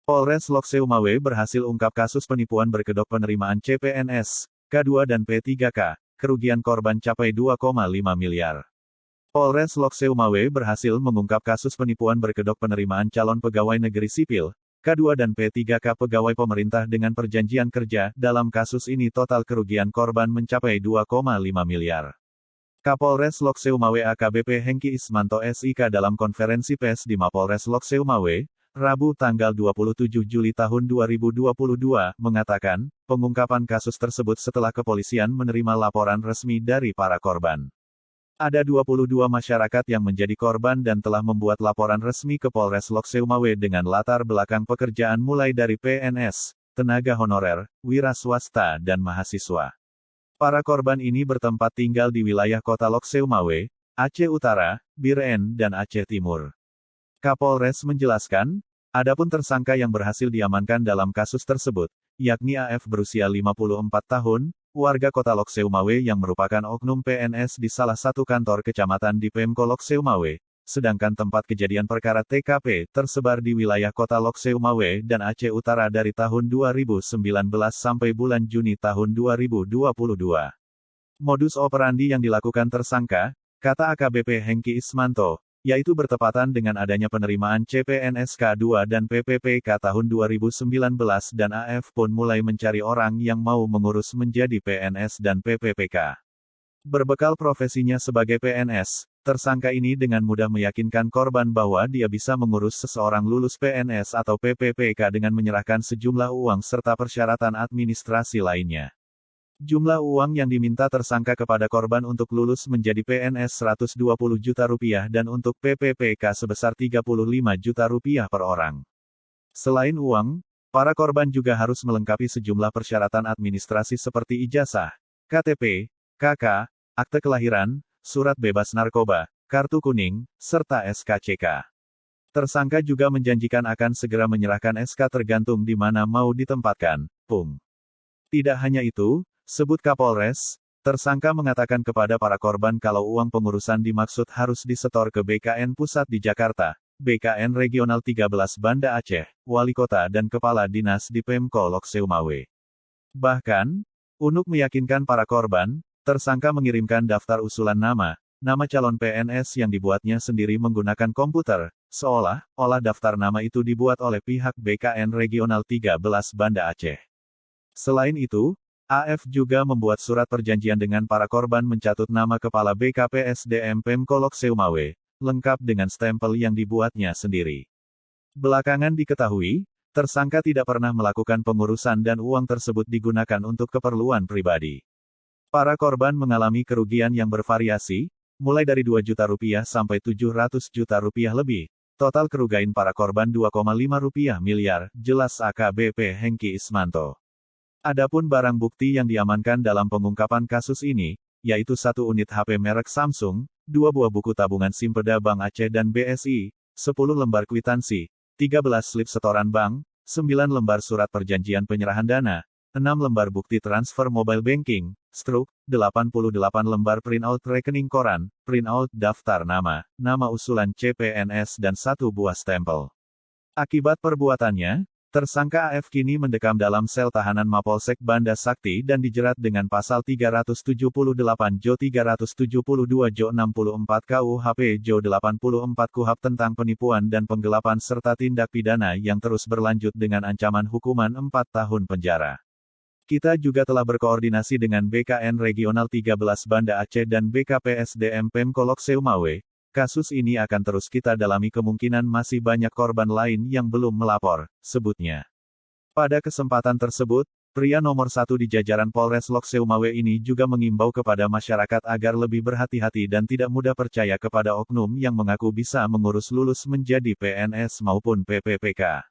Polres Lokseumawe berhasil ungkap kasus penipuan berkedok penerimaan CPNS, K2 dan P3K, kerugian korban capai 2,5 miliar. Polres Lokseumawe berhasil mengungkap kasus penipuan berkedok penerimaan calon pegawai negeri sipil, K2 dan P3K pegawai pemerintah dengan perjanjian kerja. Dalam kasus ini total kerugian korban mencapai 2,5 miliar. Kapolres Lokseumawe AKBP Hengki Ismanto SIK dalam konferensi pers di Mapolres Lokseumawe, Rabu tanggal 27 Juli tahun 2022, mengatakan, pengungkapan kasus tersebut setelah kepolisian menerima laporan resmi dari para korban. Ada 22 masyarakat yang menjadi korban dan telah membuat laporan resmi ke Polres Lokseumawe dengan latar belakang pekerjaan mulai dari PNS, tenaga honorer, wira swasta dan mahasiswa. Para korban ini bertempat tinggal di wilayah kota Lokseumawe, Aceh Utara, Biren dan Aceh Timur. Kapolres menjelaskan, adapun tersangka yang berhasil diamankan dalam kasus tersebut, yakni AF berusia 54 tahun, warga kota Lokseumawe yang merupakan oknum PNS di salah satu kantor kecamatan di Pemko Lokseumawe, sedangkan tempat kejadian perkara TKP tersebar di wilayah kota Lokseumawe dan Aceh Utara dari tahun 2019 sampai bulan Juni tahun 2022. Modus operandi yang dilakukan tersangka, kata AKBP Hengki Ismanto, yaitu bertepatan dengan adanya penerimaan CPNS K2 dan PPPK tahun 2019 dan AF pun mulai mencari orang yang mau mengurus menjadi PNS dan PPPK. Berbekal profesinya sebagai PNS, tersangka ini dengan mudah meyakinkan korban bahwa dia bisa mengurus seseorang lulus PNS atau PPPK dengan menyerahkan sejumlah uang serta persyaratan administrasi lainnya. Jumlah uang yang diminta tersangka kepada korban untuk lulus menjadi PNS Rp120 juta dan untuk PPPK sebesar Rp35 juta per orang. Selain uang, para korban juga harus melengkapi sejumlah persyaratan administrasi seperti ijazah, KTP, KK, akte kelahiran, surat bebas narkoba, kartu kuning, serta SKCK. Tersangka juga menjanjikan akan segera menyerahkan SK tergantung di mana mau ditempatkan, Pung. Tidak hanya itu, sebut Kapolres, tersangka mengatakan kepada para korban kalau uang pengurusan dimaksud harus disetor ke BKN Pusat di Jakarta, BKN Regional 13 Banda Aceh, Wali Kota dan Kepala Dinas di Pemko Lokseumawe. Bahkan, untuk meyakinkan para korban, tersangka mengirimkan daftar usulan nama calon PNS yang dibuatnya sendiri menggunakan komputer, seolah-olah daftar nama itu dibuat oleh pihak BKN Regional 13 Banda Aceh. Selain itu, AF juga membuat surat perjanjian dengan para korban mencatut nama Kepala BKPSDM Pemko Lokseumawe, lengkap dengan stempel yang dibuatnya sendiri. Belakangan diketahui, tersangka tidak pernah melakukan pengurusan dan uang tersebut digunakan untuk keperluan pribadi. Para korban mengalami kerugian yang bervariasi, mulai dari Rp2 juta sampai Rp700 juta lebih. Total kerugian para korban Rp2,5 miliar, jelas AKBP Hengki Ismanto. Adapun barang bukti yang diamankan dalam pengungkapan kasus ini, yaitu 1 unit HP merek Samsung, 2 buah buku tabungan Simpeda Bank Aceh dan BSI, 10 lembar kwitansi, 13 slip setoran bank, 9 lembar surat perjanjian penyerahan dana, 6 lembar bukti transfer mobile banking, struk, 88 lembar printout rekening koran, printout daftar nama usulan CPNS dan 1 buah stempel. Akibat perbuatannya, tersangka AF kini mendekam dalam sel tahanan Mapolsek Banda Sakti dan dijerat dengan pasal 378 Jo 372 Jo 64 KUHP Jo 84 KUHP tentang penipuan dan penggelapan serta tindak pidana yang terus berlanjut dengan ancaman hukuman 4 tahun penjara. Kita juga telah berkoordinasi dengan BKN Regional 13 Banda Aceh dan BKPSDM Pemko Lokseumawe. Kasus ini akan terus kita dalami, kemungkinan masih banyak korban lain yang belum melapor, sebutnya. Pada kesempatan tersebut, pria nomor 1 di jajaran Polres Lokseumawe ini juga mengimbau kepada masyarakat agar lebih berhati-hati dan tidak mudah percaya kepada oknum yang mengaku bisa mengurus lulus menjadi PNS maupun PPPK.